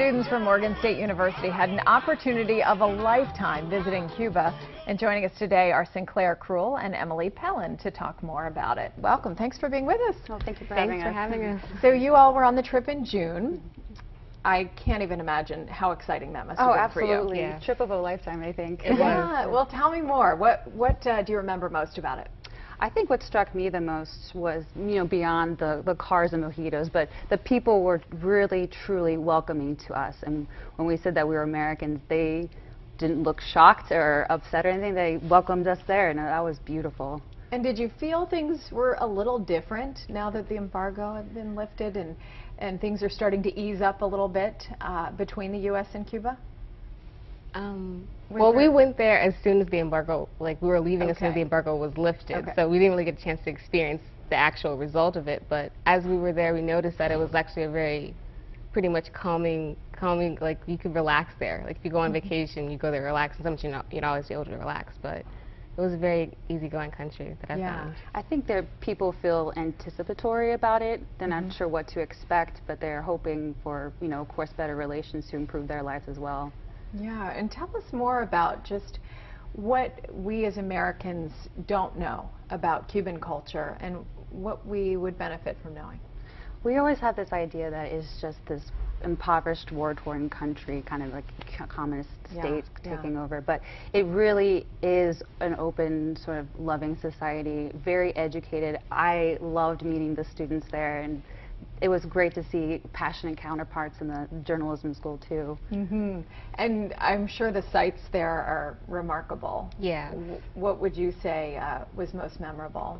students from Morgan State University had an opportunity of a lifetime visiting Cuba. And joining us today are Sinclair Krull and Emily Pellin to talk more about it. Welcome. Thanks for being with us. Well, thank you for Thanks for having us. So you all were on the trip in June. I can't even imagine how exciting that must have been for you. Absolutely. Yeah. Trip of a lifetime, I think. Yeah. Well, tell me more. What do you remember most about it? I think what struck me the most was, beyond the cars and mojitos, but the people were really, truly welcoming to us. And when we said that we were Americans, they didn't look shocked or upset or anything. They welcomed us there, and that was beautiful. And did you feel things were a little different now that the embargo had been lifted and things are starting to ease up a little bit between the U.S. and Cuba? Well, we went there as soon as the embargo, we were leaving as soon as the Okay. embargo was lifted. Okay. So we didn't really get a chance to experience the actual result of it. But as we were there, we noticed that it was actually a very, pretty much calming, like you could relax there. Like if you go on vacation, you go there relax, and sometimes you're not always able to relax. But it was a very easygoing country that I found. I think that people feel anticipatory about it. They're not sure what to expect, but they're hoping for, of course, better relations to improve their lives as well. Yeah, and tell us more about just what we as Americans don't know about Cuban culture and what we would benefit from knowing. We always have this idea that it's just this impoverished, war-torn country, kind of like a communist state taking over, but it really is an open, sort of loving society, very educated. I loved meeting the students there, and it was great to see passionate counterparts in the journalism school too. And I'm sure the sights there are remarkable. Yeah. What would you say was most memorable?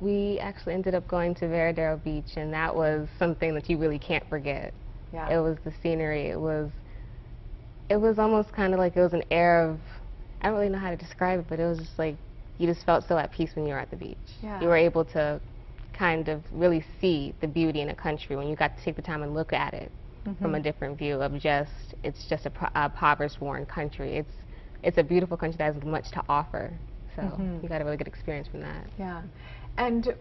We actually ended up going to Veradero Beach, and that was something that you really can't forget. Yeah. It was the scenery. It was almost kind of like it was an air of, I don't really know how to describe it, but it was just like you just felt so at peace when you were at the beach. Yeah. You were able to kind of really see the beauty in a country when you got to take the time and look at it from a different view of it's just a impoverished, worn country. It's a beautiful country that has much to offer. So you got a really good experience from that. Yeah. And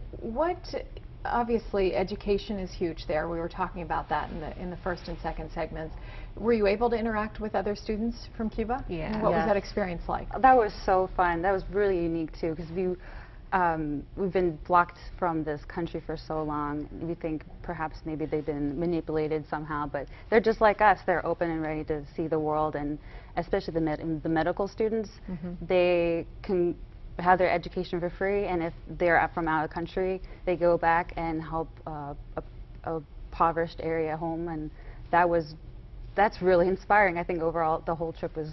obviously education is huge there. We were talking about that in the first and second segments. Were you able to interact with other students from Cuba? Yeah. And what was that experience like? That was so fun. That was really unique too, because we've been blocked from this country for so long. We think perhaps maybe they've been manipulated somehow, but they're just like us. They're open and ready to see the world, and especially the medical students, they can have their education for free, and if they're from out of the country, they go back and help a impoverished area home, and that's really inspiring. I think overall the whole trip was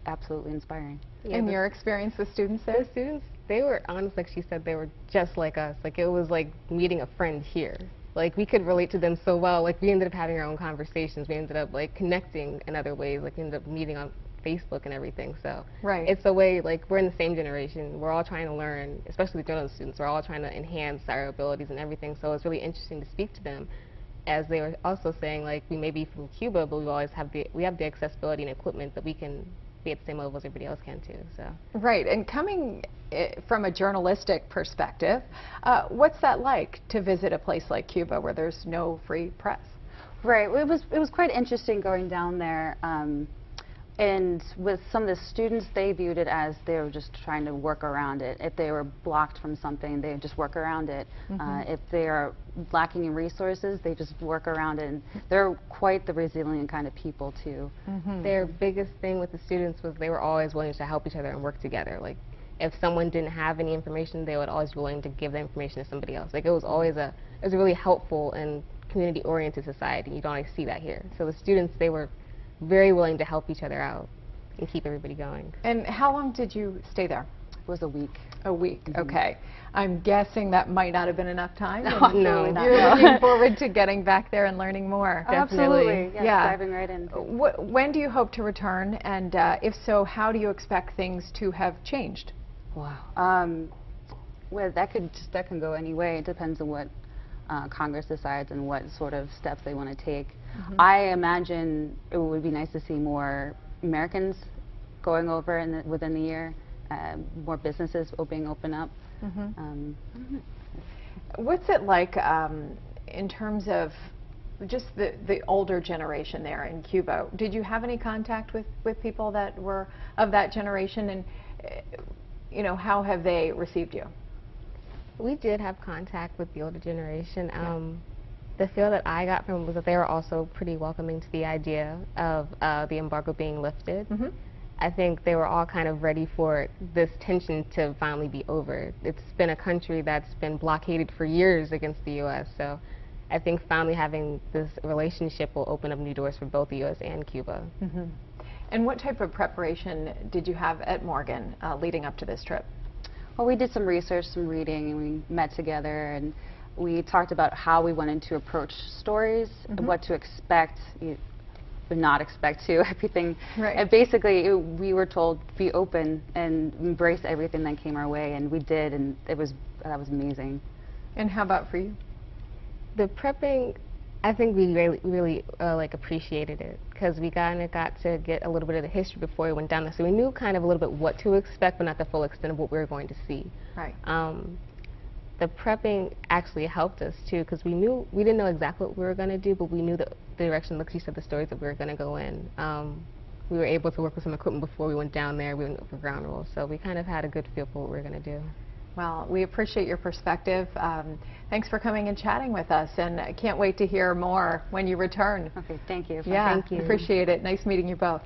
absolutely inspiring. Yeah, In your experience with students there? The students, they were honest, like she said, they were just like us. Like it was like meeting a friend here. Like we could relate to them so well. Like we ended up having our own conversations. We ended up like connecting in other ways. Like we ended up meeting on Facebook and everything. So it's a way, like we're in the same generation. We're all trying to learn, especially the journalism students. We're all trying to enhance our abilities and everything. So it's really interesting to speak to them, as they were also saying, like we may be from Cuba, but we have the accessibility and equipment that we can be at the same level as everybody else can too. So. Right, and coming from a journalistic perspective, what's that like to visit a place like Cuba where there's no free press? Right, it was quite interesting going down there, and with some of the students, they viewed it as they were just trying to work around it. If they were blocked from something, they would just work around it. If they are lacking in resources, they just work around it. And they're quite the resilient kind of people too. Their biggest thing with the students was they were always willing to help each other and work together. Like if someone didn't have any information, they would always be willing to give the information to somebody else. Like it was always a really helpful and community-oriented society. You don't always see that here. So the students, they were very willing to help each other out and keep everybody going. And how long did you stay there? It was a week. A week, okay. I'm guessing that might not have been enough time. No, You're looking forward to getting back there and learning more. Absolutely, yes, diving right in. When do you hope to return, and if so, how do you expect things to have changed? Wow. Well, that can go any way. It depends on what Congress decides and what sort of steps they want to take. I imagine it would be nice to see more Americans going over within the year, more businesses open up. What's it like in terms of just the older generation there in Cuba. Did you have any contact with people that were of that generation, and you know, how have they received you? We did have contact with the older generation. The feel that I got from them was that they were also pretty welcoming to the idea of the embargo being lifted. Mm-hmm. I think they were all kind of ready for this tension to finally be over. It's been a country that's been blockaded for years against the U.S., so I think finally having this relationship will open up new doors for both the U.S. and Cuba. Mm-hmm. And what type of preparation did you have at Morgan leading up to this trip? Well, we did some research, some reading, and we met together and we talked about how we wanted to approach stories, Mm-hmm. what to expect, but not expect to, everything. Right. And basically, we were told be open and embrace everything that came our way, and we did, and that was amazing. And how about for you? The prepping, I think we really like appreciated it because we got to get a little bit of the history before we went down there, so we knew kind of a little bit what to expect, but not the full extent of what we were going to see. Right. The prepping actually helped us too because we didn't know exactly what we were going to do, but we knew the direction, like you said, the stories that we were going to go in. We were able to work with some equipment before we went down there. We went for ground rules, so we kind of had a good feel for what we were going to do. Well, we appreciate your perspective. Thanks for coming and chatting with us, and I can't wait to hear more when you return. Okay, thank you. Yeah, Thank you. appreciate it. Nice meeting you both.